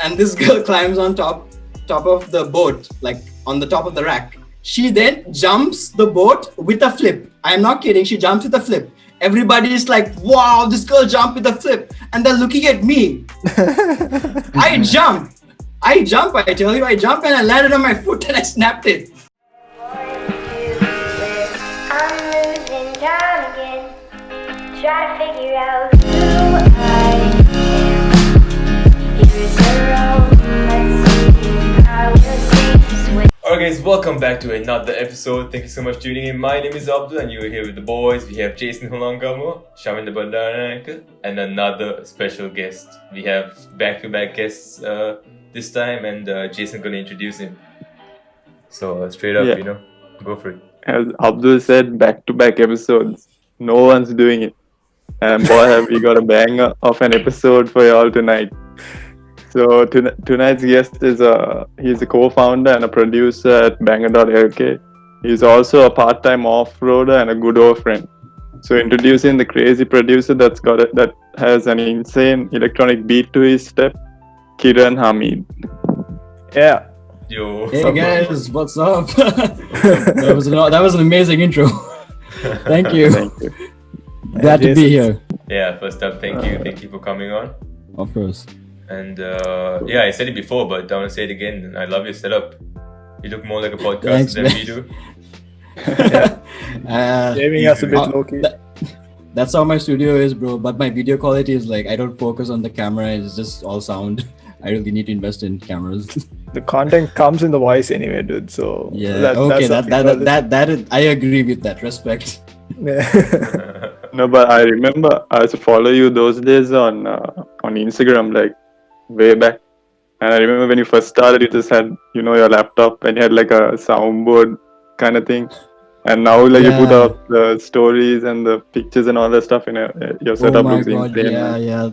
and this girl climbs on top of the boat, like on the top of the rack. She then jumps the boat with a flip. I am not kidding. She jumps with a flip. Everybody is like, wow, this girl jumped with a flip. And they're looking at me. I jump, I tell you, I jump and I landed on my foot and I snapped it. I'm losing time again, trying to figure out who I am. Here's the road, let's see how will things swing. Alright guys, welcome back to another episode. Thank you so much for tuning in. My name is Abdul and you're here with the boys. We have Jason Lanka, Shavi and another special guest. We have back-to-back guests this time and Jason gonna introduce him. So straight up, go for it. As Abdul said, back-to-back episodes. No one's doing it. And boy, have we got a banger of an episode for y'all tonight. So tonight's guest is he's a co-founder and a producer at banger.lk. He's also a part-time off-roader and a good old friend. So introducing the crazy producer that has an insane electronic beat to his step, Kiran Hameed. Yeah. Yo. Hey guys, what's up? that was an amazing intro. Thank you. Thank you. Glad to be here. Yeah, first up, thank you for coming on. Of course. And I said it before, but I want to say it again. I love your setup. You look more like a podcast than we do. Gaming us a bit low-key. That's how my studio is, bro. But my video quality is like, I don't focus on the camera. It's just all sound. I really need to invest in cameras. The content comes in the voice anyway, dude. So yeah, that is, I agree with that. Respect. No, but I remember I used to follow you those days on Instagram, like way back. And I remember when you first started, you just had, your laptop and you had like a soundboard kind of thing. And now like you put up the stories and the pictures and all that stuff in your setup looks insane. Yeah.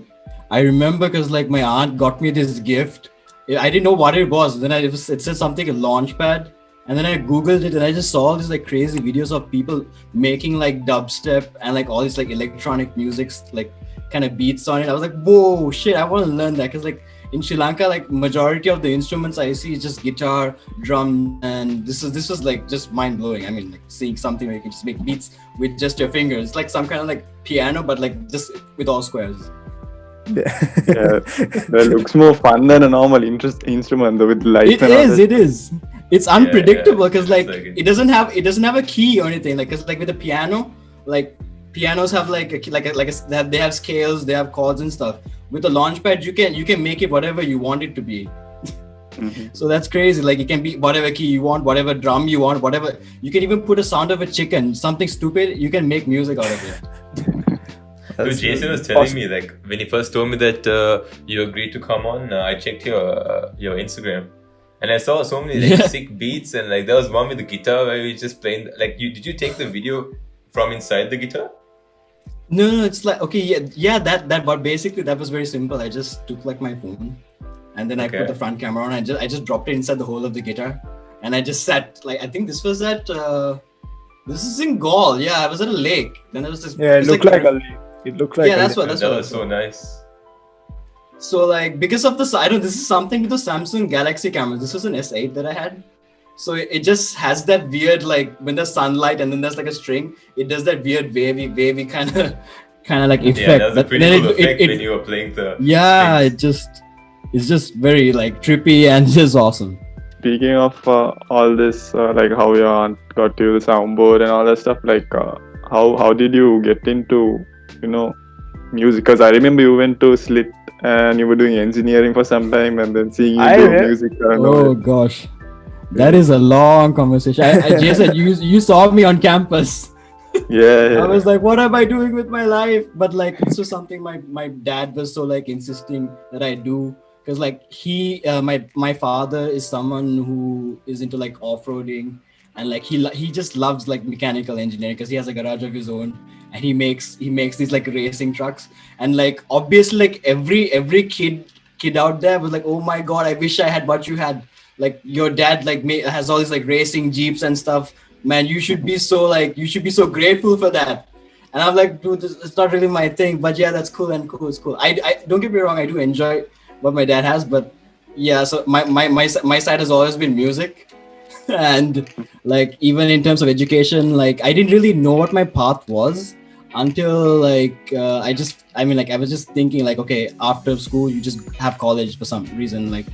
I remember because like my aunt got me this gift. I didn't know what it was. Then it said something, a launchpad. And then I Googled it and I just saw all these like crazy videos of people making like dubstep and like all these like electronic music, like kind of beats on it. I was like, whoa, shit, I want to learn that. Because like in Sri Lanka, like majority of the instruments I see is just guitar, drum, and this was like just mind blowing. I mean, like seeing something where you can just make beats with just your fingers. It's like some kind of like piano, but like just with all squares. Yeah, that looks more fun than a normal instrument though, with lights. It is. It's unpredictable because like it doesn't have a key or anything. Like, cause like with a piano, like pianos have they have scales, they have chords and stuff. With the launchpad, you can make it whatever you want it to be. Mm-hmm. So that's crazy. Like it can be whatever key you want, whatever drum you want, whatever. You can even put a sound of a chicken, something stupid. You can make music out of it. Dude, Jason was telling me, like, when he first told me that you agreed to come on, I checked your Instagram. And I saw so many like sick beats, and like there was one with the guitar where you just playing. Like, did you take the video from inside the guitar? No, it's like that. But basically, that was very simple. I just took like my phone, and then I put the front camera on. I just dropped it inside the hole of the guitar, and I just sat like I think this was at this is in Gaul. Yeah, I was at a lake. Then there was this. Yeah, it looked like a lake. It looked like that's what that was so nice. So like because of this, I don't. This is something with the Samsung Galaxy camera. This was an S8 that I had. So it just has that weird like when there's sunlight and then there's like a string. It does that weird wavy kind of like effect. Yeah, that was a pretty cool effect when you were playing the. Yeah, it's just very like trippy and just awesome. Speaking of all this, like how your aunt got you the soundboard and all that stuff, like how did you get into music? Because I remember you went to Slit and you were doing engineering for some time, and then seeing you do music. Oh gosh, that is a long conversation. Jason, you saw me on campus. Yeah. I was like, what am I doing with my life? But like this was something my dad was so like insisting that I do. Because like my father is someone who is into like off-roading, and like he just loves like mechanical engineering because he has a garage of his own, and he makes these like racing trucks. And like obviously like every kid out there was like, oh my god, I wish I had what you had. Like your dad like has all these like racing jeeps and stuff. Man, you should be so grateful for that. And I'm like, dude, it's not really my thing, but yeah, that's cool. It's cool. I don't get me wrong, I do enjoy what my dad has, but yeah, so my side has always been music. And like even in terms of education, like I didn't really know what my path was until like I was just thinking like, okay, after school you just have college for some reason. Like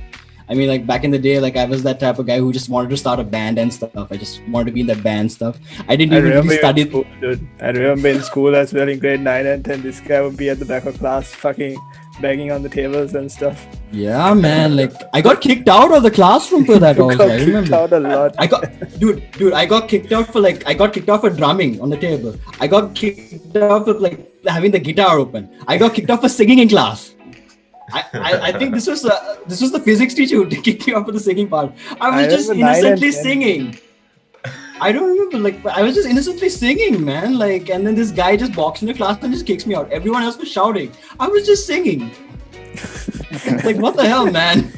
I mean, like back in the day, like I was that type of guy who just wanted to start a band and stuff. I just wanted to be in that band stuff. I didn't I even remember really you study. in school, dude. I remember in school as well in grade 9 and 10, this guy would be at the back of class fucking banging on the tables and stuff. Yeah, man. Like I got kicked out of the classroom for that. You Also, got I kicked remember. out a lot. I got kicked out for I got kicked out for drumming on the table. I got kicked out for like having the guitar open. I got kicked out for singing in class. I think this was the physics teacher who kicked me out for the singing part. I was just remember 9 and innocently 10. singing. I don't remember, like I was just innocently singing, man. Like, and then this guy just walks into class and just kicks me out. Everyone else was shouting. I was just singing. Like, what the hell, man?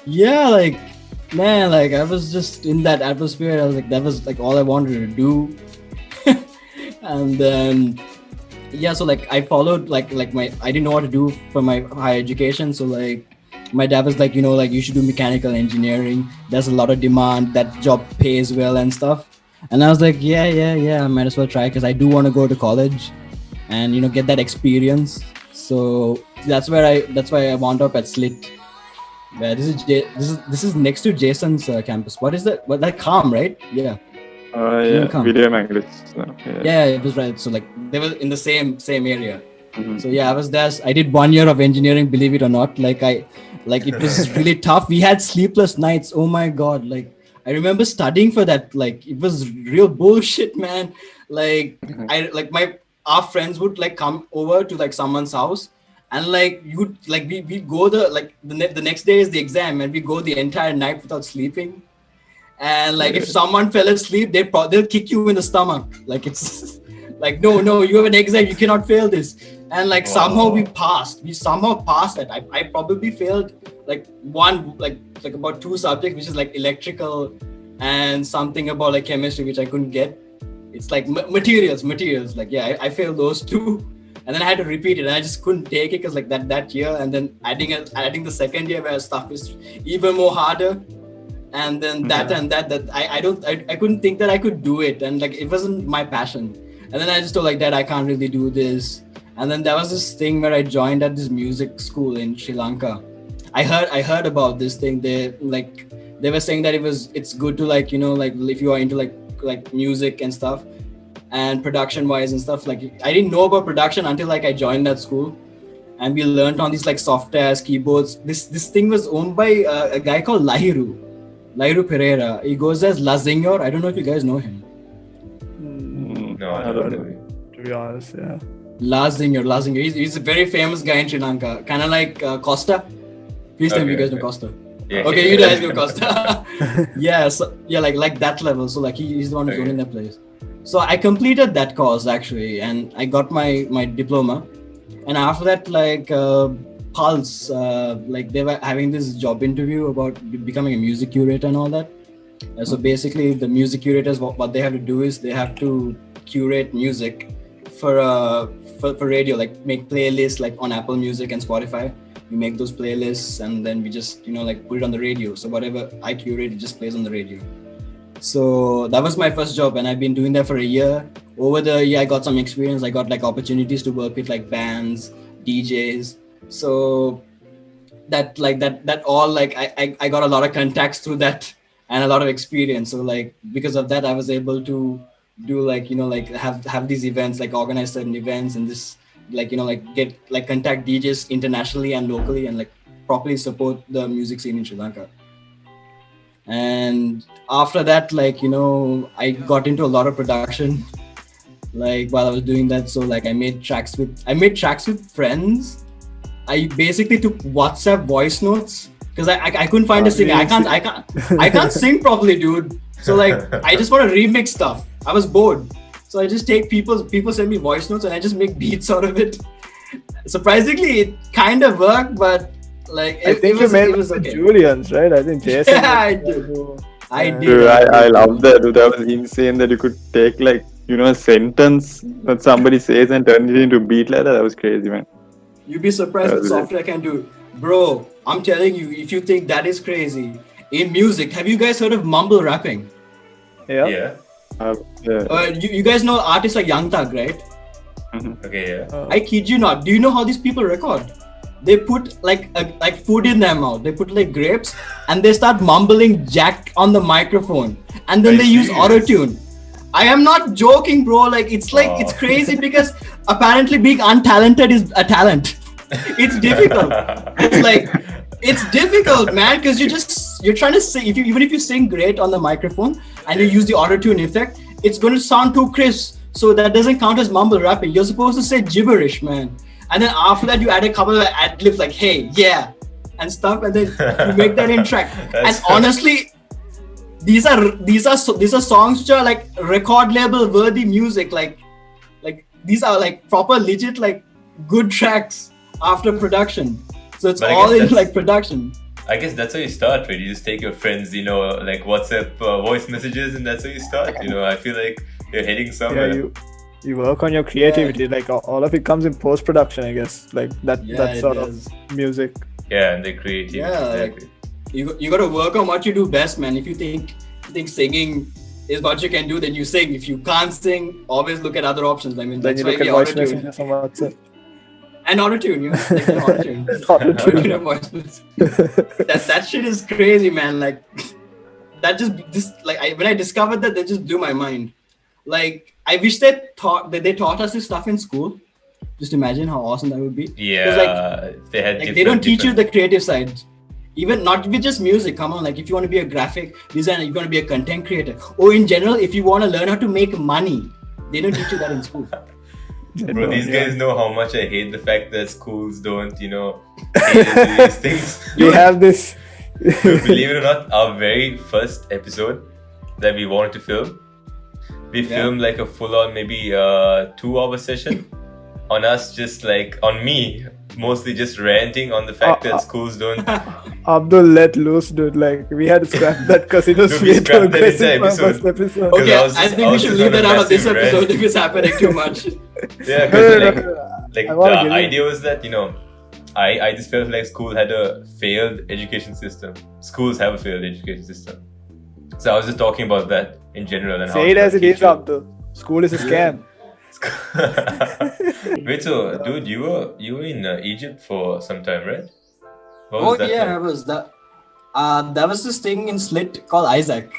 Yeah, like, man, like I was just in that atmosphere. I was like, that was like all I wanted to do. And then yeah, so like I followed like I didn't know what to do for my higher education. So like my dad was like, like you should do mechanical engineering. There's a lot of demand. That job pays well and stuff. And I was like, yeah, I might as well try because I do want to go to college and get that experience. So that's why I wound up at SLIT. Where this is next to Jason's campus. What is that? What, like Calm, right? Yeah. Video Magnets. Yeah, it was right. So like they were in the same area. Mm-hmm. So yeah, I was there. I did 1 year of engineering, believe it or not. Like it was really tough. We had sleepless nights. Oh my god! Like I remember studying for that. Like it was real bullshit, man. Like our friends would like come over to like someone's house, and like we go the next day is the exam, and we go the entire night without sleeping. And like if someone fell asleep, they'll kick you in the stomach. Like it's like no, you have an exam, you cannot fail this. And like somehow we passed. We somehow passed it. I probably failed like one like about 2 subjects, which is like electrical and something about like chemistry, which I couldn't get. It's like materials. Like yeah, I failed those 2. And then I had to repeat it, and I just couldn't take it because like that year, and then adding the second year where stuff is even more harder. And then that I couldn't think that I could do it, and like it wasn't my passion. And then I just told like Dad, I can't really do this. And then there was this thing where I joined at this music school in Sri Lanka. I heard about this thing. They were saying that it's good to like if you are into like music and stuff and production wise and stuff. Like I didn't know about production until like I joined that school. And we learned on these like softwares, keyboards. This thing was owned by a guy called Lahiru Pereira. He goes as La Signor. I don't know if you guys know him. No, I don't know. To be honest, yeah. La Signor. He's a very famous guy in Sri Lanka. Kind of like Costa. Please tell me you guys know Costa. Yeah, Okay, you guys know Costa. Yeah, so yeah, like that level. So like he's the one who's owning that place. So I completed that course actually, and I got my diploma. And after that, like Pulse, like they were having this job interview about becoming a music curator and all that. So basically, the music curators, what they have to do is they have to curate music for radio, like make playlists like on Apple Music and Spotify. We make those playlists, and then we just like put it on the radio. So whatever I curate, it just plays on the radio. So that was my first job, and I've been doing that for a year. Over the year, I got some experience. I got like opportunities to work with like bands, DJs. So that all like I got a lot of contacts through that and a lot of experience. So like because of that, I was able to do like like have these events, like organize certain events, and this like get like contact DJs internationally and locally, and like properly support the music scene in Sri Lanka. And after that, like I got into a lot of production like while I was doing that. So like I made tracks with friends. I basically took WhatsApp voice notes because I couldn't find a singer. I can't sing properly, dude. So like I just want to remix stuff. I was bored, so I just take people send me voice notes, and I just make beats out of it. Surprisingly, it kind of worked, but like I think it was okay. Julian's, right? I think Jason. Yeah, I did. I did. Dude, I love that. Dude, that was insane that you could take like a sentence that somebody says and turn it into a beat like that. That was crazy, man. You'd be surprised what software can do. Bro, I'm telling you, if you think that is crazy, in music, have you guys heard of mumble rapping? Yeah. Yeah. Yeah. You guys know artists like Young Thug, right? Okay, yeah. I kid you not. Do you know how these people record? They put like food in their mouth. They put like grapes, and they start mumbling jack on the microphone, and then Are they you use serious? auto-tune. I am not joking, bro. Like it's crazy because apparently being untalented is a talent. It's difficult. It's difficult, man, because you're trying to sing. Even if you sing great on the microphone and you use the auto-tune effect, it's going to sound too crisp. So that doesn't count as mumble rapping. You're supposed to say gibberish, man. And then after that, you add a couple of ad-libs like "hey, yeah," and stuff, and then you make that in track. And honestly, these are songs which are like record label worthy music. Like these are like proper legit like good tracks after production. So it's But I all guess in that's- like production. I guess that's how you start, right? You just take your friends, like WhatsApp voice messages, and that's how you start. I feel like you're heading Yeah, somewhere. you work on your creativity. Like all of it comes in post production, I guess. Like that Yeah, sort it of does. music. Yeah, and they're creative. Yeah, like, exactly. you got to work on what you do best, man. If you think singing is what you can do, then you sing. If you can't sing, always look at other options. I mean, Then that's you why look we at voice auto-tune. messages on WhatsApp. And auto-tune, like auto-tune. Auto-tune. Auto-tune voice messages. That shit is crazy, man. Like that when I discovered that just blew my mind. Like I wish they taught us this stuff in school. Just imagine how awesome that would be. 'Cause, Yeah, they had like they don't teach you different- the creative side. Even not with just music. Come on, like if you want to be a graphic designer, you're going to be a content creator. Or in general, if you want to learn how to make money, they don't teach you that in school. Bro, these guys know how much I hate the fact that schools don't, cater to these things. We have this. Believe it or not, our very first episode that we wanted to film, we filmed like a full-on maybe 2-hour session on us, just like on me, mostly just ranting on the fact that schools don't. Abdul let loose, dude. Like we had to scrap that because it was Dude, we way too scrapped that aggressive entire for our first episode. Because Okay, I was I just- think I we was should just leave on a that out of this massive episode rant. if it's happening too much. Yeah, No, because no, like, no. like I wanna the give you- idea was that I just felt like school had a failed education system. Schools have a failed education system. So I was just talking about that in general and Say it as it is, Abdul. School is a scam. Wait, so dude, you were in Egypt for some time, right? What Oh was that yeah, like? that was that. That was this thing in Slit called Isaac.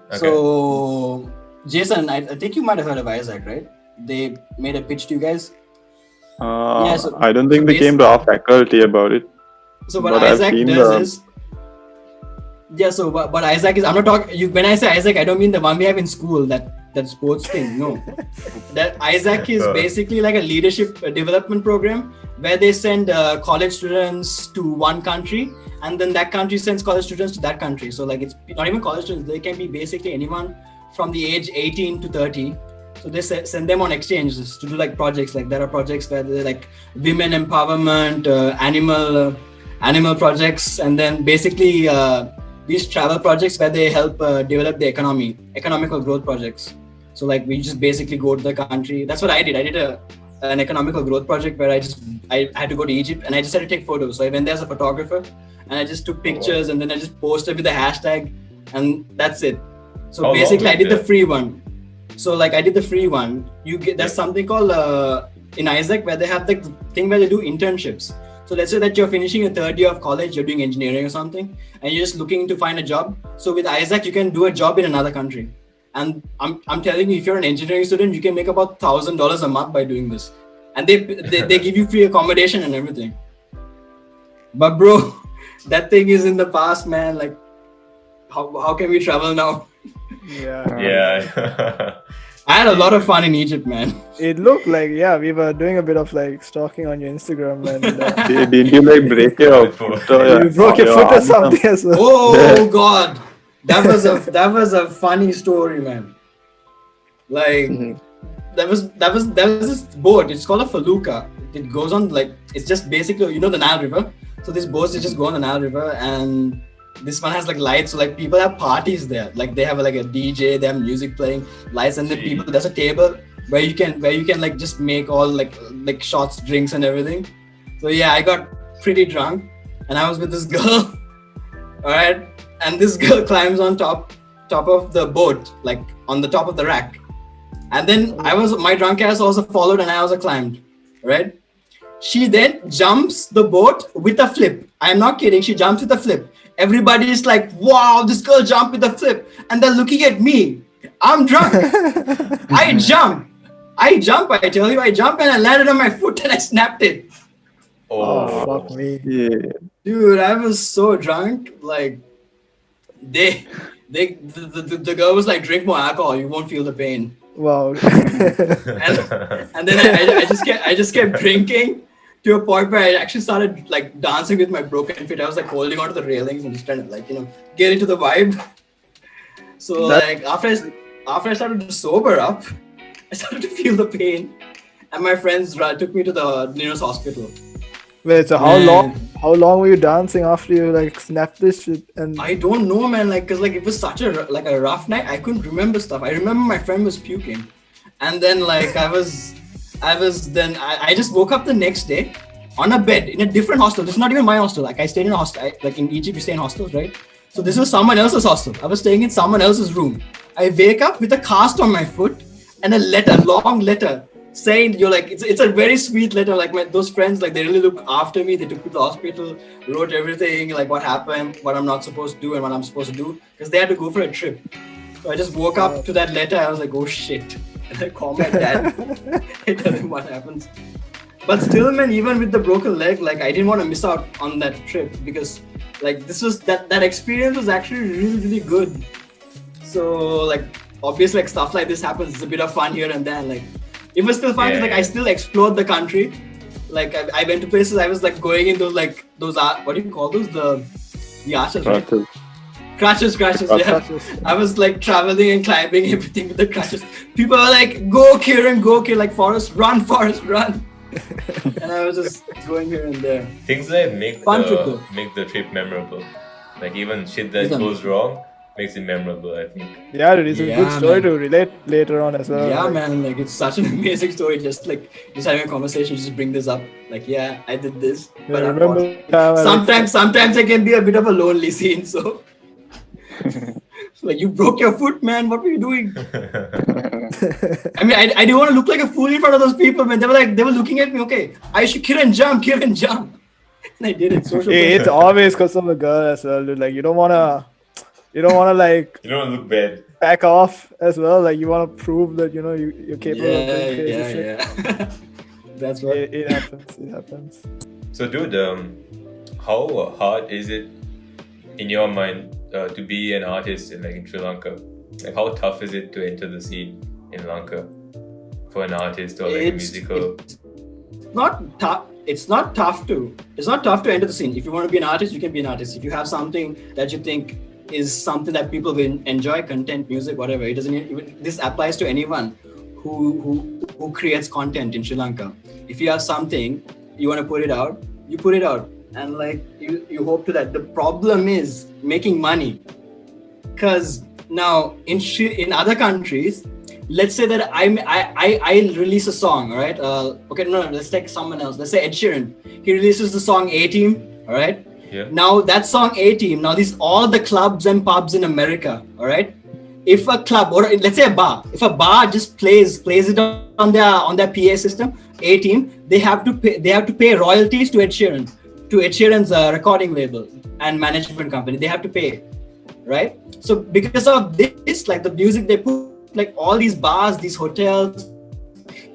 Okay. So Jason, I think you might have heard of Isaac, right? They made a pitch to you guys. Yeah, so- I don't think so they came to our faculty about it. So what But I've Isaac seen does the- is, yeah. So what Isaac is, I'm not talking. When I say Isaac, I don't mean the one we have in school, that sports thing. No, that Isaac is basically like a leadership development program where they send college students to one country, and then that country sends college students to that country. So like it's not even college students; they can be basically anyone from the age 18 to 30. So they send them on exchanges to do like projects. Like there are projects where they're like women empowerment, animal projects, and then basically these travel projects where they help develop the economical growth projects. So like we just basically go to the country. That's what I did. I did an economical growth project where I had to go to Egypt and I just had to take photos. So I went there as a photographer and I just took pictures and then I just posted with the hashtag and that's it. So How basically long I did was the it? free one. So like I did the free one. You get there's something called in Isaac where they have the thing where they do internships. So let's say that you're finishing your third year of college, you're doing engineering or something, and you're just looking to find a job. So with Isaac, you can do a job in another country. And I'm telling you, if you're an engineering student, you can make about $1,000 a month by doing this. And they give you free accommodation and everything. But bro, that thing is in the past, man. Like, how can we travel now? Yeah. Yeah. I had a lot of fun in Egypt, man. It looked like, we were doing a bit of like stalking on your Instagram and Did you like break your foot or you broke your foot or arm? something as well. Oh God, that was a funny story, man. Like that was this boat. It's called a felucca. It goes on like it's just basically the Nile River. So these boats they just go on the Nile River and this one has like lights. So like people have parties there. Like they have like a DJ, they have music playing, lights, and then people. There's a table where you can like just make all like shots, drinks, and everything. So yeah, pretty drunk, and I was with this girl. All right, and this girl climbs on top of the boat, like on the top of the rack, and then my drunk ass also followed, and I also climbed. Right. She then jumps the boat with a flip. I'm not kidding. She jumps with a flip. Everybody is like, wow, this girl jumped with a flip. And they're looking at me. I'm drunk. I jump. I tell you, I jump and I landed on my foot and I snapped it. Oh, fuck me. Yeah. Dude, I was so drunk. Like, the girl was like, drink more alcohol. You won't feel the pain. Wow. And then I just kept drinking. To a point where I actually started like dancing with my broken feet. I was like holding onto the railings and just trying to like, get into the vibe. So like after I started to sober up, I started to feel the pain. And my friends took me to the nearest hospital. Wait, so how long were you dancing after you like snapped this shit? And I don't know, man, like cause like it was such a rough night. I couldn't remember stuff. I remember my friend was puking. And then like I just woke up the next day on a bed in a different hostel. This is not even my hostel. Like I stayed in a hostel. Like in Egypt, you stay in hostels, right? So this was someone else's hostel. I was staying in someone else's room. I wake up with a cast on my foot and a long letter saying, you're like, it's a very sweet letter. Like those friends, like they really looked after me. They took me to the hospital, wrote everything, like what happened, what I'm not supposed to do and what I'm supposed to do. Because they had to go for a trip. So I just woke up to that letter. I was like, oh shit. And I call my dad. I tell him what happens. But still, man, even with the broken leg, like I didn't want to miss out on that trip because like this was that experience was actually really, really good. So like obviously like stuff like this happens. It's a bit of fun here and there. Like it was still fun. Like I still explored the country. Like I went to places. I was like going in those what do you call those? The arches, right? Crutches, yeah. I was like traveling and climbing everything with the crutches. People were like, go Kiran, like Forrest, run. And I was just going here and there. Things that make the trip memorable. Like even shit that goes wrong makes it memorable, I think. Yeah, it is a good story to relate later on as well. Yeah, man, like it's such an amazing story. Just having a conversation, just bring this up. Like, yeah, I did this. But sometimes it can be a bit of a lonely scene, so like you broke your foot, man. What were you doing? I mean, I didn't want to look like a fool in front of those people, man. They were looking at me. Okay, I should Kiran jump. And I did it. It's always because of the girl as well, dude. Like you don't wanna like you don't look bad. Back off as well. Like you wanna prove that you're capable of doing crazy shit. Yeah. That's what it happens. It happens. So, dude, how hard is it in your mind to be an artist in Sri Lanka? Like, how tough is it to enter the scene in Lanka for an artist or like a musical? It's not tough. It's not tough to enter the scene. If you want to be an artist, you can be an artist. If you have something that you think is something that people will enjoy, content, music, whatever, it doesn't. This applies to anyone who creates content in Sri Lanka. If you have something you want to put it out, you put it out, and like you hope to that. The problem is making money, because now in other countries, let's say that I release a song, all right? Let's take someone else. Let's say Ed Sheeran. He releases the song A-Team, all right? Yeah. Now that song A-Team, now these all the clubs and pubs in America, all right? If a club or let's say a bar, if a bar just plays it on their PA system, A-Team, they have to pay royalties to Ed Sheeran's recording label and management company. They have to pay, right? So because of this, like the music they put, like all these bars, these hotels,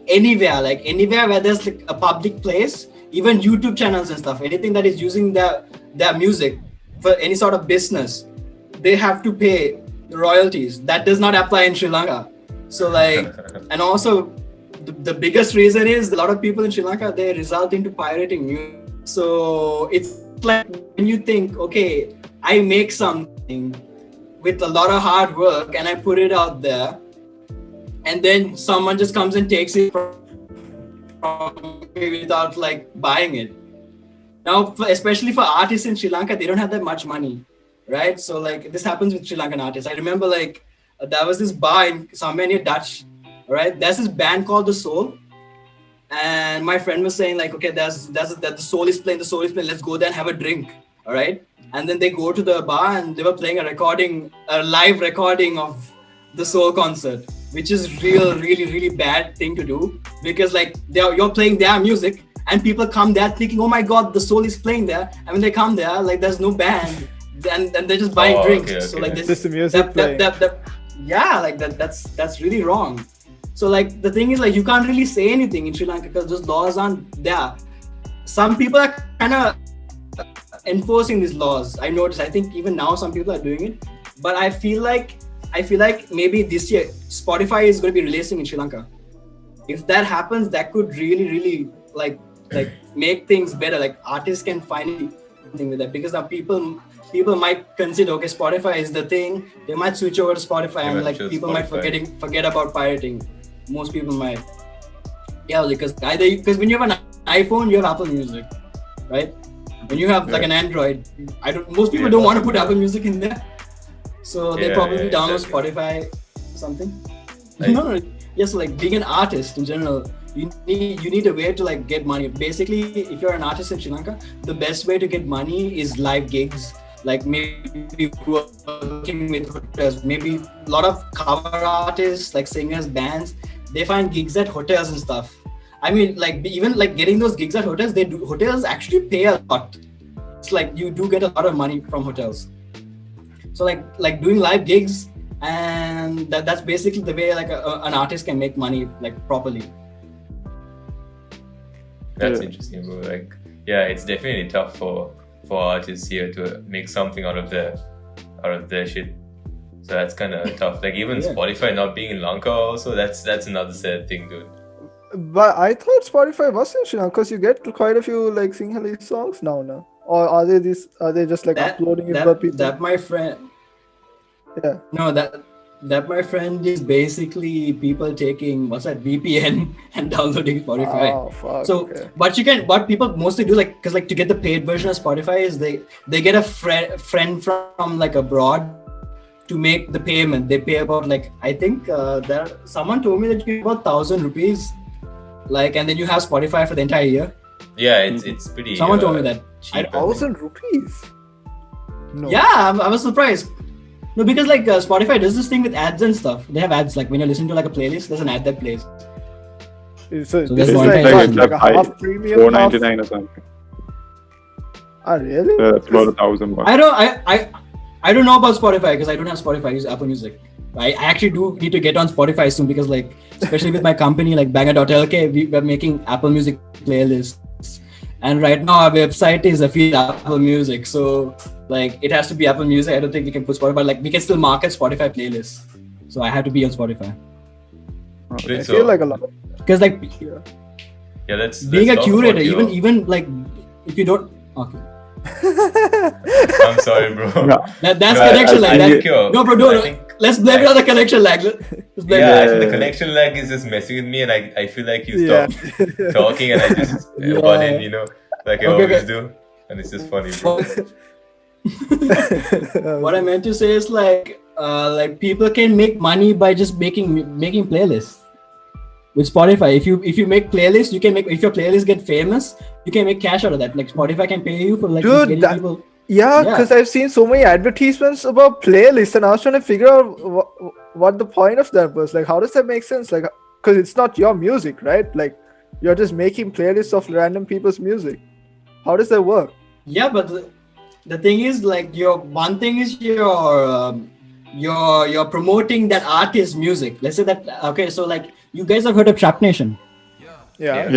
anywhere where there's like a public place, even YouTube channels and stuff, anything that is using their music for any sort of business, they have to pay royalties. That does not apply in Sri Lanka. So like, and also the biggest reason is a lot of people in Sri Lanka, they result into pirating music. So it's like when you think, okay, I make something with a lot of hard work and I put it out there, and then someone just comes and takes it from me without like buying it. Now, especially for artists in Sri Lanka, they don't have that much money, right? So like this happens with Sri Lankan artists. I remember like there was this bar in somewhere near Dutch, right? There's this band called The Soul. and my friend was saying like, okay, that's that the soul is playing, let's go there and have a drink. All right. And then they go to the bar and they were playing a live recording of the soul concert, which is really bad thing to do, because like you're playing their music and people come there thinking, oh my god, the soul is playing there, and when they come there, like there's no band, and they're just buying drinks. Okay. So like this, Just the music playing. yeah, like that's really wrong. So like the thing is like you can't really say anything in Sri Lanka because those laws aren't there. Some people are kind of enforcing these laws. I noticed. I think even now some people are doing it, but I feel like maybe this year Spotify is going to be releasing in Sri Lanka. If that happens, that could really like make things better. Like artists can finally do something with that, because now people might consider, okay, Spotify is the thing. They might switch over to Spotify, and like people might forget about pirating. Most people might. Yeah, because when you have an iPhone, you have Apple Music, right? When you have like an Android, most people don't want to put Apple Music in there, so they probably download Spotify or something. No. Yes, like being an artist in general, you need a way to like get money. Basically, if you're an artist in Sri Lanka, the best way to get money is live gigs. Like maybe working with hotels, maybe a lot of cover artists, like singers, bands, they find gigs at hotels and stuff. I mean, like even like getting those gigs at hotels, hotels actually pay a lot. It's like you do get a lot of money from hotels. So like doing live gigs, and that's basically the way like an artist can make money like properly. That's interesting, bro. Like, yeah, it's definitely tough for artists here to make something out of their shit. So that's kind of tough. Like even Spotify not being in Lanka also, that's another sad thing, dude. But I thought Spotify was in Sri Lanka, because you get quite a few like Sinhalese songs now. Or are they just like uploading it for people? That my friend. Yeah. No, that my friend is basically people taking VPN and downloading Spotify. Oh fuck. So, okay. what people mostly do, like, because like to get the paid version of Spotify is they get a friend from like abroad to make the payment. They pay about like, I think someone told me that you pay about 1,000 rupees, like, and then you have Spotify for the entire year. Yeah, it's pretty. Someone told me that. Cheap, 1,000 rupees. No. Yeah, I was surprised. No, because like Spotify does this thing with ads and stuff. They have ads, like when you're listening to like a playlist, there's an ad that plays. So that's this is monetization. like a half premium. $4.99 or something. Really? Yeah, that's about $1,000. I don't know about Spotify because I don't have Spotify. I use Apple Music. I actually do need to get on Spotify soon, because like, especially with my company like banger.lk, we're making Apple Music playlists, and right now our website is affiliated Apple Music, so like it has to be Apple Music. I don't think we can put Spotify. Like we can still market Spotify playlists, so I have to be on Spotify. I feel like a lot. Because like let's being a talk curator, about even like if you don't, okay. I'm sorry, bro. That's connection lag. No, bro, don't. Let's blame it on the connection lag. I think the connection lag is just messing with me, and I feel like you stop talking, and I just butt in, like I always do, and it's just funny, bro. What I meant to say is like people can make money by just making playlists with Spotify. If you make playlists, you can make. If your playlists get famous, you can make cash out of that. Like Spotify can pay you for like getting people. Yeah, because I've seen so many advertisements about playlists, and I was trying to figure out what the point of that was. Like, how does that make sense? Like, because it's not your music, right? Like, you're just making playlists of random people's music. How does that work? Yeah, but the thing is, like, you're promoting that artist's music. Let's say that. Okay, so like, you guys have heard of Trap Nation? Yeah.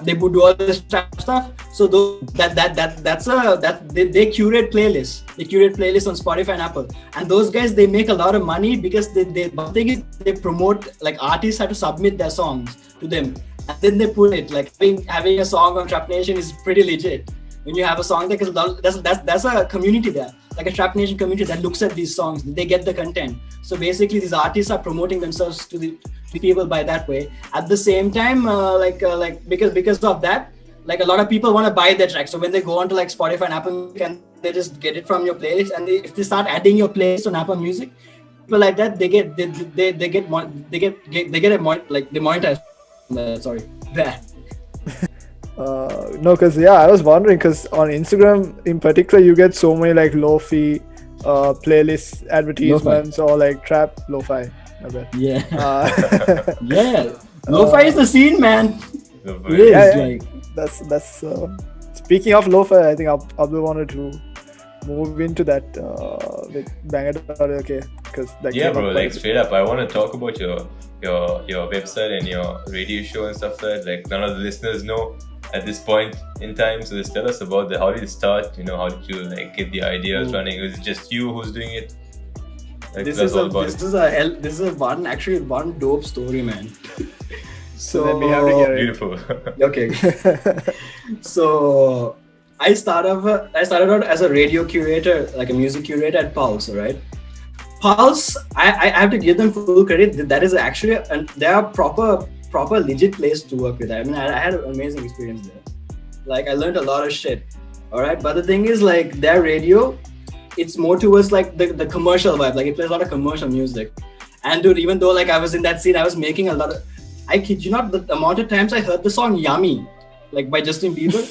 They would do all this trap stuff. So they curate playlists. They curate playlists on Spotify and Apple. And those guys, they make a lot of money because one thing is they promote, like artists have to submit their songs to them, and then they put it. Like having a song on Trap Nation is pretty legit. When you have a song there, because that's a community there, like a Trap Nation community that looks at these songs. They get the content. So basically, these artists are promoting themselves to the people by that way. At the same time, because of that, like a lot of people want to buy their tracks. So when they go onto like Spotify and Apple Music, and they just get it from your playlist, and if they start adding your playlist on Apple Music, people like that, they monetize. that. Sorry. Bah. No, because I was wondering because on Instagram in particular you get so many like lo-fi playlist advertisements or like trap lo-fi. I bet. Yeah. Yeah, Lo-fi is the scene, man. Lo-fi. It is, yeah. like, That's speaking of lo-fi, I think Abdul wanted to move into that with banger.lk because that Yeah, came bro. up Like quite- straight up, I want to talk about your website and your radio show and stuff like that. Like none of the listeners know at this point in time. So just tell us about how did it start? You know, how did you like get the ideas running? Was it just you who's doing it? Like, this that's is all a about it. this is one dope story, man. So then we have to hear it. Beautiful. Okay. So I started out as a radio curator, like a music curator at Pulse, right? Pulse, I have to give them full credit. That is actually, and they are proper legit place to work with. I mean, I had an amazing experience there. Like I learned a lot of shit. All right, but the thing is, like their radio, it's more towards like the commercial vibe. Like it plays a lot of commercial music. And dude, even though like I was in that scene, I was making a lot of. I kid you not, the amount of times I heard the song "Yummy," like by Justin Bieber.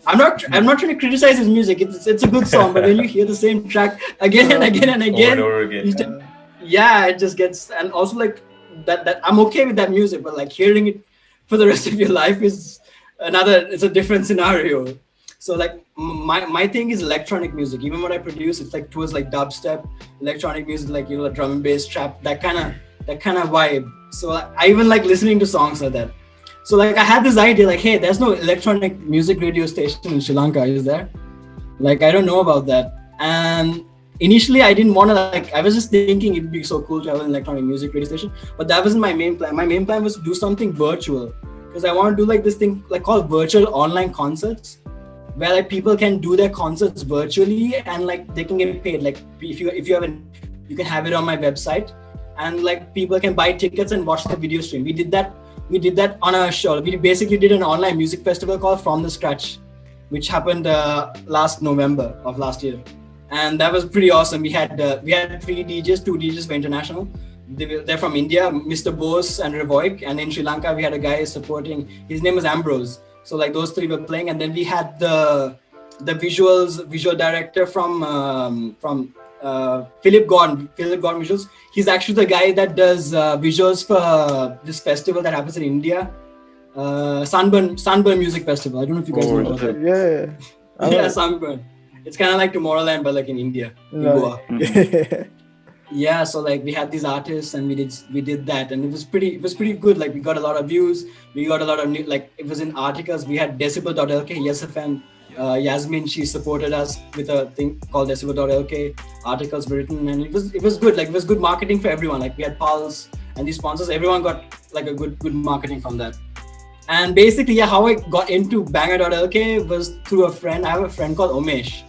I'm not trying to criticize his music. It's a good song, but when you hear the same track again and again and again, Over and over again. yeah, it just gets. And also like that I'm okay with that music, but like hearing it for the rest of your life is it's a different scenario. So like my thing is electronic music. Even what I produce, it's like towards like dubstep, electronic music, like drum and bass, trap, that kind of vibe. So I even like listening to songs like that. So like I had this idea, like, hey, there's no electronic music radio station in Sri Lanka, is there? Like I don't know about that. And initially I didn't want to I was just thinking it'd be so cool to have an electronic music radio station, but that wasn't my main plan. My main plan was to do something virtual because I want to do like this thing like called virtual online concerts, where like people can do their concerts virtually and like they can get paid. Like if you have you can have it on my website, and like people can buy tickets and watch the video stream. We did that on a show. We basically did an online music festival called From the Scratch, which happened last November of last year, and that was pretty awesome. We had 3 DJs, 2 DJs were international. They're from India, Mr. Bose and Revoik, and in Sri Lanka we had a guy supporting. His name was Ambrose. So like those 3 were playing, and then we had the visual director from Philip Gordon visuals. He's actually the guy that does visuals for this festival that happens in India, Sunburn Music Festival. I don't know if you guys know about that. Yeah. Yeah, Sunburn. It's kind of like Tomorrowland, but like in India, in Goa. Yeah, so like we had these artists and we did that, and it was pretty good. Like we got a lot of views, we got a lot of new, like it was in articles. We had decibel.lk, Yesafan, Yasmin, she supported us with a thing called decibel.lk. Articles were written, and it was good. Like it was good marketing for everyone. Like we had Pulse and these sponsors. Everyone got like a good marketing from that. And basically, yeah, how I got into banger.lk was through a friend. I have a friend called Omesh.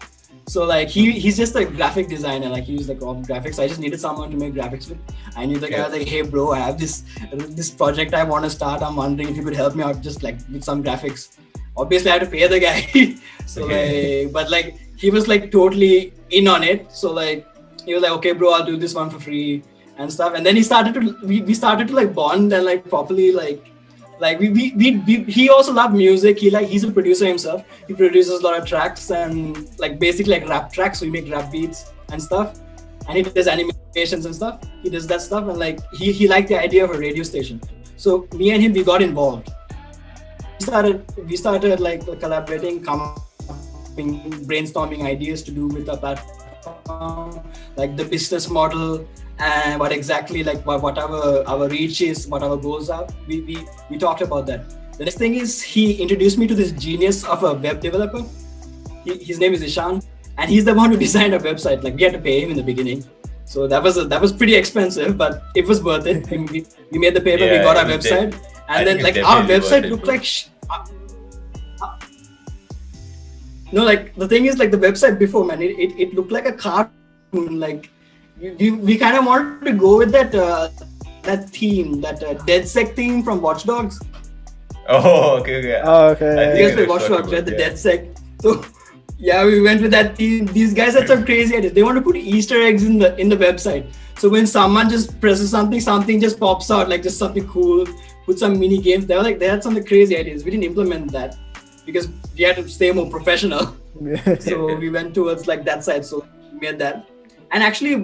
So like he's just a graphic designer. Like he used like all graphics. I just needed someone to make graphics with. I knew the guy. I was like, hey bro, I have this project I want to start. I'm wondering if you could help me out just like with some graphics. Obviously I had to pay the guy. So like, but like he was like totally in on it. So like he was like, okay bro, I'll do this one for free and stuff. And then we started to like bond and like properly like he also loved music. He's a producer himself. He produces a lot of tracks and like basically like rap tracks. So he makes rap beats and stuff, and he does animations and stuff. He does that stuff, and like he liked the idea of a radio station. So me and him, we got involved. We started like collaborating, brainstorming ideas to do with the platform, like the business model. And what exactly like what our reach is, what our goals are. We talked about that. The next thing is he introduced me to this genius of a web developer. His name is Ishan, and he's the one who designed our website. Like we had to pay him in the beginning, so that was pretty expensive, but it was worth it. We made the paper, we got our website, and then like our website looked like no, like the thing is like the website before, man, it looked like a cartoon. Like we kind of wanted to go with that theme, that DedSec theme from Watch Dogs. Oh, okay. Oh, okay. You guys play Watch Dogs, right? The DedSec. So Yeah, we went with that theme. These guys had some crazy ideas. They want to put Easter eggs in the website. So when someone just presses something just pops out, like just something cool. Put some mini games. They had some crazy ideas. We didn't implement that because we had to stay more professional. So we went towards like that side. So we made that. And actually,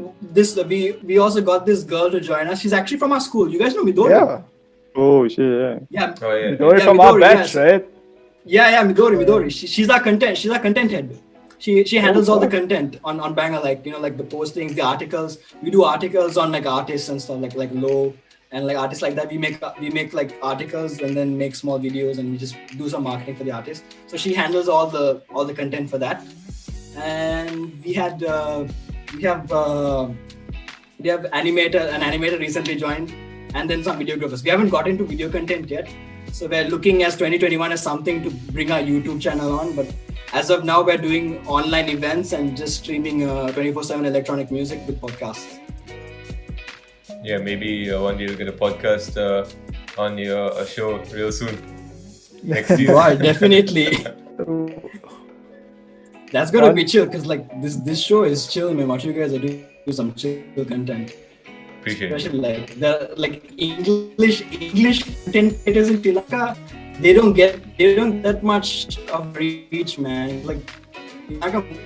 we also got this girl to join us. She's actually from our school. You guys know Midori? Yeah. Oh shit, yeah. Yeah. Oh yeah. Midori from our Midori, batch, yes. right? Yeah, Midori. She's our content. She's our content head. She handles all the content on Banger, like like the postings, the articles. We do articles on like artists and stuff like Low and like artists like that. We make like articles and then make small videos and we just do some marketing for the artists. So she handles all the content for that. And we have an animator recently joined, and then some videographers. We haven't got into video content yet. So we're looking as 2021 as something to bring our YouTube channel on. But as of now, we're doing online events and just streaming 24/7 electronic music with podcasts. Yeah, maybe one day we'll get a podcast on your show real soon. Next season. Wow, definitely. That's gonna be chill because like this show is chill, man. What you guys are doing some chill content. Appreciate it. Especially like the English content creators in Sri Lanka, they don't get that much of reach, man. Like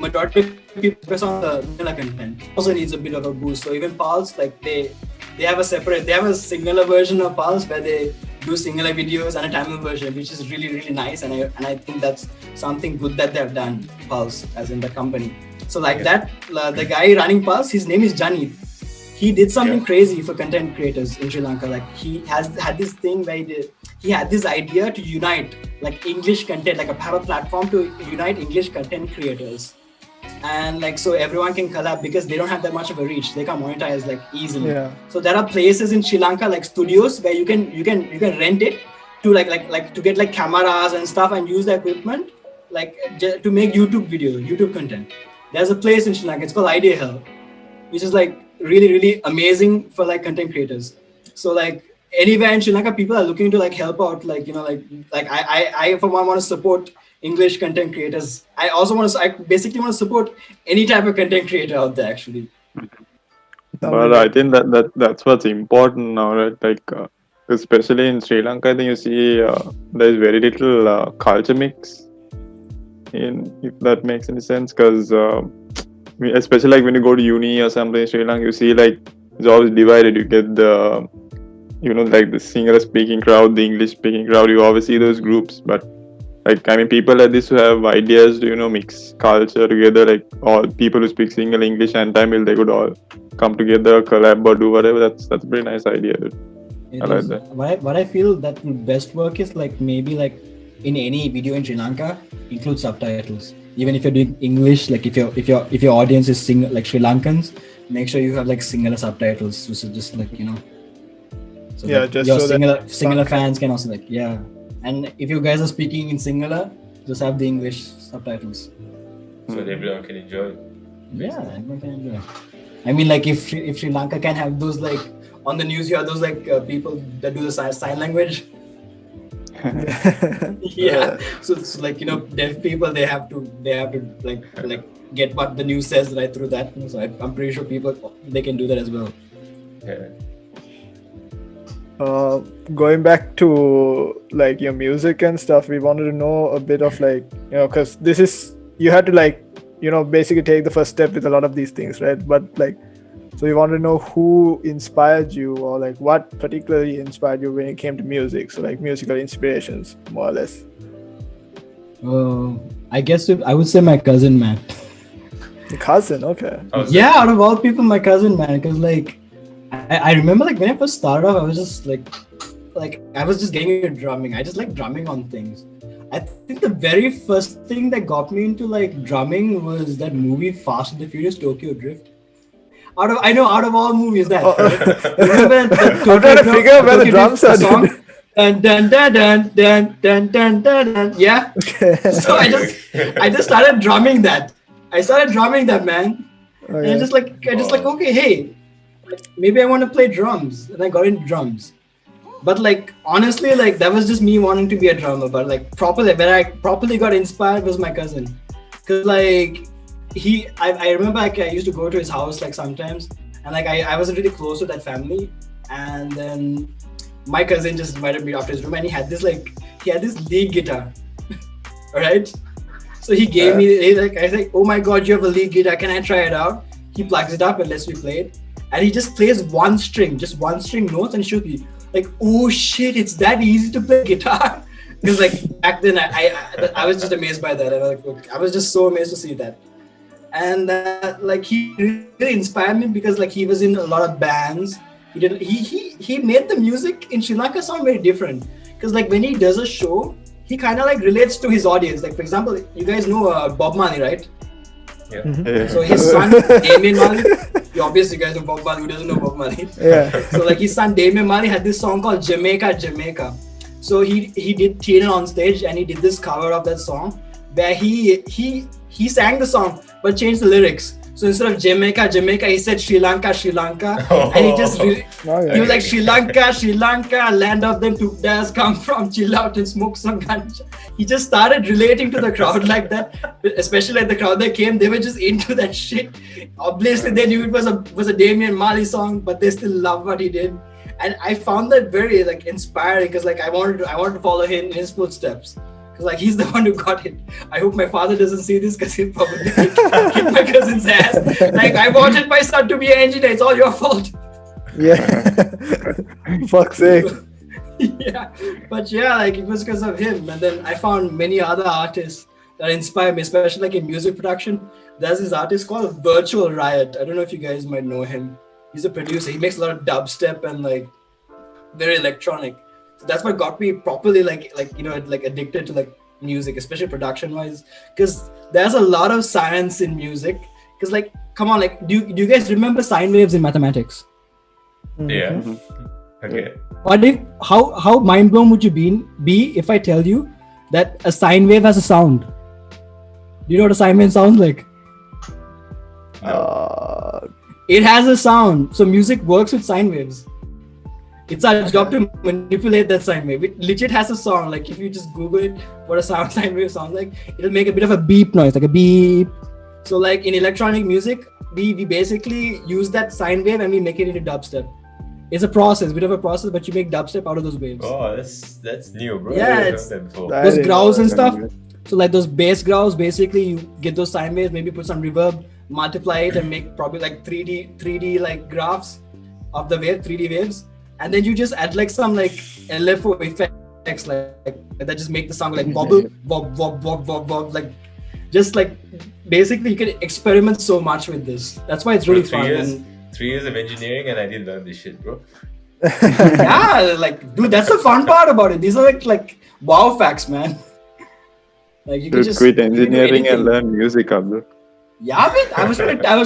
majority of people focus on the vanilla content. Also needs a bit of a boost. So even Pulse, like they have a singular version of Pulse where they do singular videos and a Tamil version, which is really nice. And I think that's something good that they've done, Pulse, as in the company. So like that, the guy running Pulse, his name is Jani. He did something crazy for content creators in Sri Lanka. Like he had this thing where he had this idea to unite like English content, like have a platform to unite English content creators. And like so everyone can collab because they don't have that much of a reach. They can monetize like easily. Yeah. So there are places in Sri Lanka like studios where you can rent it to like to get like cameras and stuff and use the equipment like to make YouTube content. There's a place in Sri Lanka. It's called Idea Hell, which is like really amazing for like content creators. So like anywhere in Sri Lanka, people are looking to like help out, like like I for one want to support English content creators. I basically want to support any type of content creator out there actually. But I think that's what's important now, right? Like especially in Sri Lanka, I think you see there's very little culture mix, if that makes any sense, because especially like when you go to uni or something in Sri Lanka, you see like it's always divided. You get the like the Sinhala speaking crowd, the English speaking crowd. You always see those groups, but like I mean, people like this who have ideas to mix culture together, like all people who speak Sinhala, English, and Tamil, they could all come together, collab or do whatever. That's a pretty nice idea, dude. I like that. What I feel that best work is like maybe like in any video in Sri Lanka include subtitles. Even if you're doing English, like if your audience is like Sri Lankans, make sure you have like Sinhala subtitles. So just like so Yeah, that just your so that Sinhala fans can also like And if you guys are speaking in Sinhala, just have the English subtitles. So that everyone can enjoy it. Yeah, everyone can enjoy. I mean, like if Sri Lanka can have those like on the news, you have those like people that do the sign language. Yeah. So it's like deaf people they have to like get what the news says right through that. So I'm pretty sure people they can do that as well. Yeah. Going back to like your music and stuff, we wanted to know a bit of like because this is you had to like basically take the first step with a lot of these things, right? But like so we wanted to know who inspired you, or like what particularly inspired you when it came to music. So like musical inspirations, more or less. I guess I would say my cousin, man. Your cousin, okay. Yeah, out of all people, my cousin, man. Because like I remember like when I first started off, I was just like I was just getting into drumming. I just like drumming on things. I think the very first thing that got me into like drumming was that movie Fast and the Furious Tokyo Drift. Out of all movies that. Remember that I'm trying to figure out where the drums are. Song? Dun dun dun dun dun dun dun dun. Yeah. Okay. So I just started drumming that. I started drumming that, man. Okay. And I just like okay, hey, maybe I want to play drums, and I got into drums. But like honestly, like that was just me wanting to be a drummer. But like properly, when I properly got inspired was my cousin. Cause like I remember like I used to go to his house like sometimes, and like I wasn't really close to that family, and then my cousin just invited me after his room, and he had this lead guitar, alright. So he gave me, I was like, oh my god, you have a lead guitar, can I try it out? He plugs it up and lets me play it, and he just plays just one string notes, and should be like, oh shit, it's that easy to play guitar. Because like back then I was just amazed by that. I was just so amazed to see that. And like he really inspired me because like he was in a lot of bands. He made the music in Sri Lanka sound very different. Because like when he does a show, he kind of like relates to his audience. Like for example, you guys know Bob Marley, right? Yeah. Yeah. So his son Damien Marley, you obviously guys know Bob Marley. Who doesn't know Bob Marley? Yeah. So like his son Damien Marley had this song called Jamaica. So he did Kiran on stage, and he did this cover of that song where he sang the song but changed the lyrics. So instead of Jamaica, he said Sri Lanka, and he just he was like Sri Lanka, land of them two days, come from, chill out and smoke some ganja. He just started relating to the crowd like that, especially like the crowd that came. They were just into that shit. Obviously, they knew it was a Damien Marley song, but they still loved what he did. And I found that very like inspiring because like I wanted to follow him in his footsteps. Because like he's the one who got it. I hope my father doesn't see this because he'll probably kick my cousin's ass. Like I wanted my son to be an engineer. It's all your fault. Yeah. Fuck's sake. Yeah, but yeah, like it was because of him. And then I found many other artists that inspired me, especially like in music production. There's this artist called Virtual Riot. I don't know if you guys might know him. He's a producer. He makes a lot of dubstep and like very electronic. So that's what got me properly like addicted to like music, especially production wise. Because there's a lot of science in music. Because like, come on, like do you guys remember sine waves in mathematics? Yeah. Okay. How mind blown would you be if I tell you that a sine wave has a sound? Do you know what a sine wave sounds like? It has a sound. So music works with sine waves. It's our job to manipulate that sine wave. It legit has a sound. Like if you just Google it, what a sine wave sounds like, it'll make a bit of a beep noise, like a beep. So like in electronic music, we basically use that sine wave and we make it into dubstep. It's a process, bit of a process, but you make dubstep out of those waves. Oh, that's new, bro. Yeah, It's before. those growls and stuff. So like those bass growls, basically you get those sine waves, maybe put some reverb, multiply it and make probably like 3D like graphs of the wave, 3D waves. And then you just add like some like LFO effects like that just make the sound like wobble, wob, wob, wob, wob, wob, like just like basically you can experiment so much with this. That's why it's really fun. 3 years of engineering and I didn't learn this shit, bro. Yeah, like dude, that's the fun part about it. These are like wow facts, man. Like you can just quit engineering and learn music, Abdul. Yeah, man. I was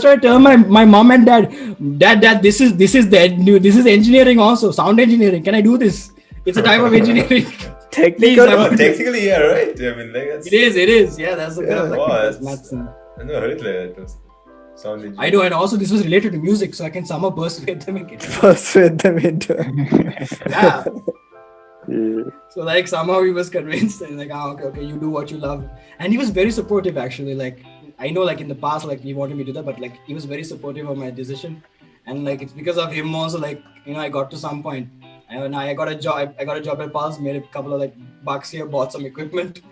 trying to tell my mom and dad, this is engineering also, sound engineering. Can I do this? It's a type of engineering. Technically, yeah, right. I mean, like that's... It is. Yeah, that's a bit of like Wow, maths. I never heard it like that. Sound engineering. I know, and also this was related to music, so I can somehow persuade them into Yeah. Yeah. So like somehow he was convinced and like, okay, you do what you love. And he was very supportive actually. Like I know like in the past like he wanted me to do that, but like he was very supportive of my decision. And like it's because of him also, like, you know, I got to some point. And I got a job at Pulse, made a couple of like bucks here, bought some equipment,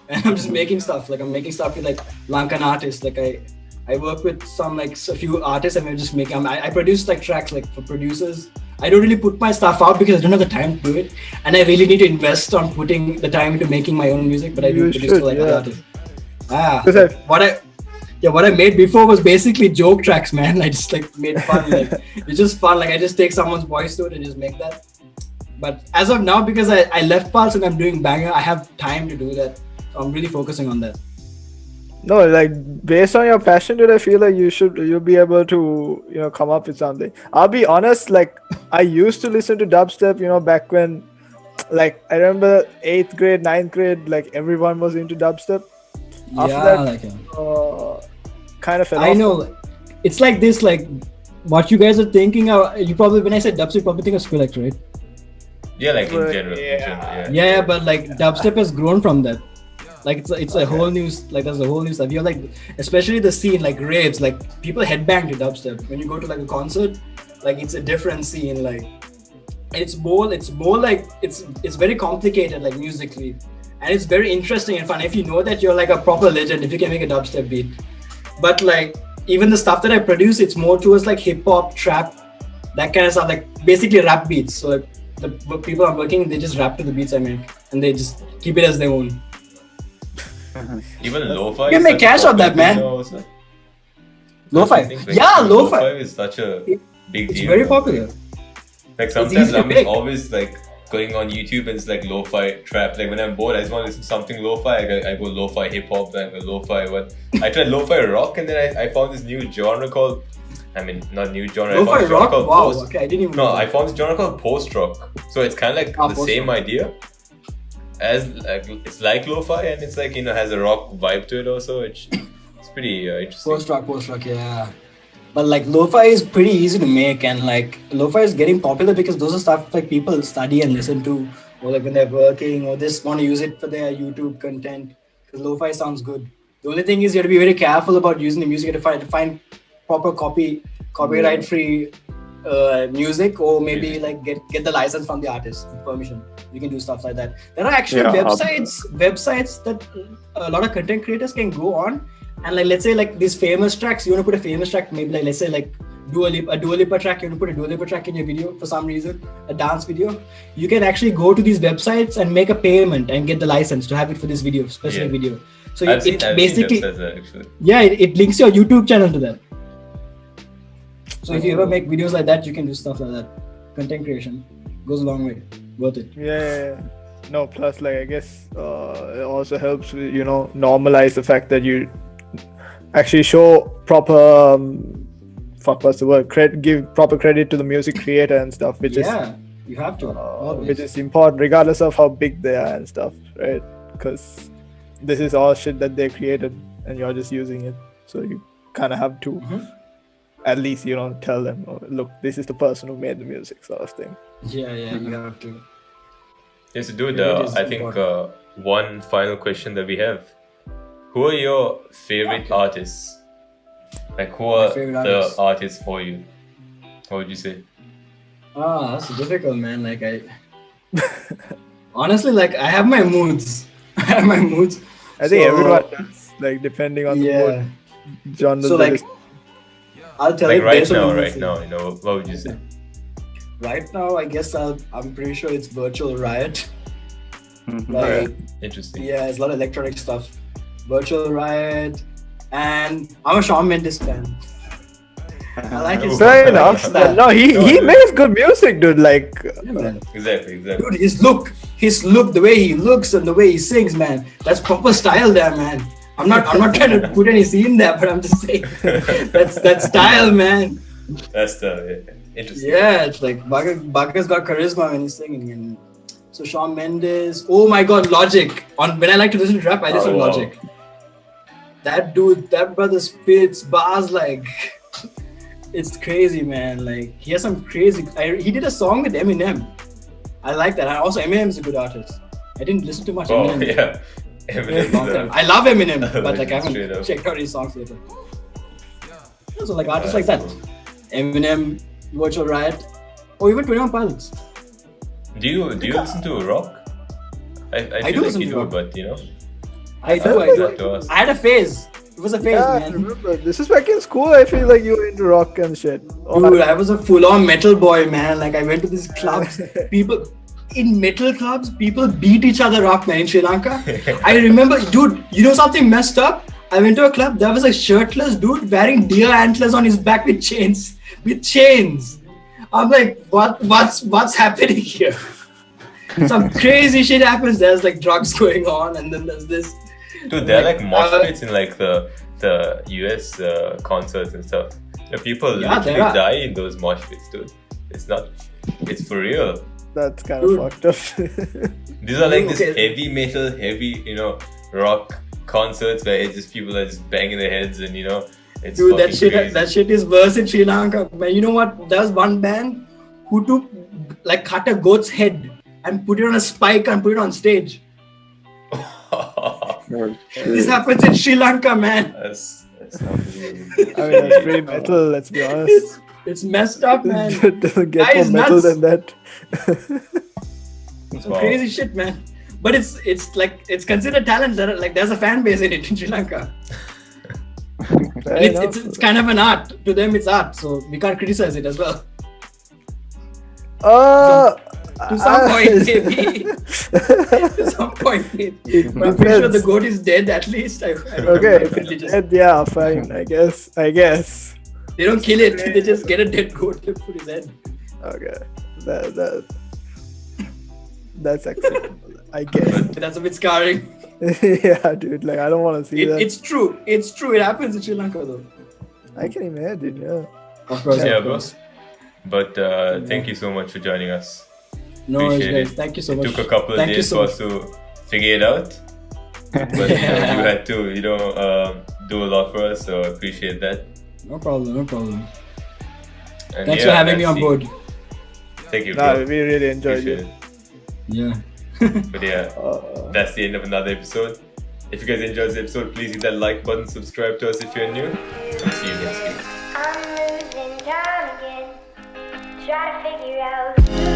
and I'm just making stuff. Like I'm making stuff with like Lankan artists. Like I work with some like a few artists and we're just making, I produce like tracks like for producers. I don't really put my stuff out because I don't have the time to do it, and I really need to invest on putting the time into making my own music. But I do produce to like other artists. What I made before was basically joke tracks, man. I just like made fun. Like it's just fun. Like I just take someone's voice to it and just make that. But as of now, because I left Pulse and I'm doing Banger, I have time to do that. So I'm really focusing on that. No, like based on your passion, dude, I feel like you'll be able to, you know, come up with something. I'll be honest, like I used to listen to dubstep, you know, back when, like I remember 8th grade, 9th grade, like everyone was into dubstep. After that, kind of fell off. I know, it's like this, like what you guys are thinking. You probably, when I said dubstep, you probably think of Skrillex, right? Yeah, like in general. Yeah, but like dubstep has grown from that. Like it's a whole new like there's a whole new stuff. You're like, especially the scene like raves, like people headbang to dubstep. When you go to like a concert, like it's a different scene. Like it's more like it's very complicated like musically, and it's very interesting and fun if you know that you're like a proper legend if you can make a dubstep beat. But like even the stuff that I produce, it's more towards like hip hop, trap, that kind of stuff, like basically rap beats. So like the people I'm working, they just rap to the beats I make and they just keep it as their own. Even lo-fi. You can is make such a cash out that, popular man. thing now also. Lo-fi. I think, like, Yeah, lo-fi lo-fi. is such a big It's deal. very now. popular. Like It's sometimes easy to I'm pick. always like going on YouTube and it's like lo-fi trap. Like when I'm bored, I just want to listen to something lo-fi. I go lo-fi hip hop, then I go lo-fi what. I tried lo-fi rock and then I found this new genre called. I mean, not new genre. I Lo-fi found this genre rock? called Wow, post. okay, I didn't even No, know. I found this genre called post rock. So it's kind of like the post same rock. idea. As like it's like lo-fi and it's like has a rock vibe to it also. It's pretty interesting. Post rock, yeah. But like lo-fi is pretty easy to make, and like lo-fi is getting popular because those are stuff like people study and listen to, or like when they're working, or just want to use it for their YouTube content. Because lo-fi sounds good. The only thing is you have to be very careful about using the music. You have to find proper copyright-free music, or maybe like get the license from the artist, permission. You can do stuff like that. There are actually websites that a lot of content creators can go on, and like let's say like these famous tracks, you want to put a famous track, maybe like let's say like a Dua Lipa track, you want to put a Dua Lipa track in your video for some reason, a dance video. You can actually go to these websites and make a payment and get the license to have it for this video, specific video. So I've seen basically, websites actually. yeah, it links your YouTube channel to that. So if you ever make videos like that, you can do stuff like that. Content creation goes a long way. Worth it. Yeah. No, plus like I guess it also helps normalize the fact that you actually show proper what's the word? Give proper credit to the music creator and stuff, which you have to. which is important regardless of how big they are and stuff, right? Because this is all shit that they created and you're just using it, so you kind of have to at least tell them, oh, look, this is the person who made the music, sort of thing. Yeah, you have to. Yes, dude. Yeah, it is I think one final question that we have: who are your favorite artists? Like, who are the artists for you? What would you say? That's difficult, man. Like I honestly, like I have my moods. I think everyone does, like depending on the mood, genre. So like, I'll tell like you right now, what would you say? Right now, I guess I'm pretty sure it's Virtual Riot. Interesting. Yeah, it's a lot of electronic stuff. Virtual Riot, and I'm a Shawn Mendes fan. I like his Fair enough. No, he makes good music, dude. Like, yeah, man. Exactly. Dude, his look, the way he looks and the way he sings, man, that's proper style there, man. I'm not trying to put any scene there, but I'm just saying that's style, man. That's interesting. Yeah, it's like Baga's got charisma when he's singing, and so Shawn Mendes. Oh my God, Logic. When I like to listen to rap, I listen to Logic. That brother spits bars like it's crazy, man. Like he has some crazy. He did a song with Eminem. I like that. And also Eminem's a good artist. I didn't listen to much Eminem. Oh yeah, Eminem. I love Eminem, but like I Straight haven't up. checked out his songs later. So like artists like that, Eminem, Virtual Riot, or even 21 Pilots. Do you listen to rock? I do feel like listen you to do, rock. but I do. Not to us. I had a phase. It was a phase, yeah, I man. remember. This is back in school. I feel like you were into rock and shit. Dude, I was a full-on metal boy, man. Like I went to these clubs. People beat each other up, man, in Sri Lanka. I remember, dude, you know something messed up? I went to a club. There was a shirtless dude wearing deer antlers on his back with chains. I'm like, what's happening here? Some crazy shit happens. There's like drugs going on, and then there's this. Dude, there are like mosh pits in like the US concerts and stuff. People literally die in those mosh pits, dude. It's for real. That's kind of fucked up. These are like this heavy metal, rock concerts where it's just people are just banging their heads and it's dude, crazy. that shit is worse in Sri Lanka. Man, you know what? There was one band who cut a goat's head and put it on a spike and put it on stage. Oh, This shit. happens in Sri Lanka, man. That's unbelievable. I mean, that's pretty metal. Let's be honest. It's messed up, man. It doesn't get Guy more is metal nuts. than that. Some Wow. crazy shit, man. But it's like it's considered talent. Like there's a fan base in it in Sri Lanka. Fair And enough. it's kind of an art. To them, it's art, so we can't criticize it as well. To some point, maybe. To some point, maybe. It But I'm pretty sure the depends. goat is dead at least. I Okay, if They it's just- dead, yeah, fine. I guess. They don't kill it. They just get a dead goat and put his head. Okay, that's acceptable. I guess. That's a bit scarring. Yeah, dude. Like I don't want to see that. It's true. It's true. It happens in Sri Lanka, though. I can imagine. Yeah. Of course. Yeah, of course. But thank you so much for joining us. No worries, Appreciate guys. it. Thank you so It much. took a couple of Thank you days so for much. us to figure it out. But you had to, do a lot for us, so I appreciate that. No problem. No problem. And Thanks yeah, for having me let's on see. board. Thank you, No, bro. we really enjoyed Appreciate it. it. Yeah. But yeah, that's the end of another episode. If you guys enjoyed this episode, please hit that like button, subscribe to us if you're new, and see you next week. I'm losing time again. Try to figure out who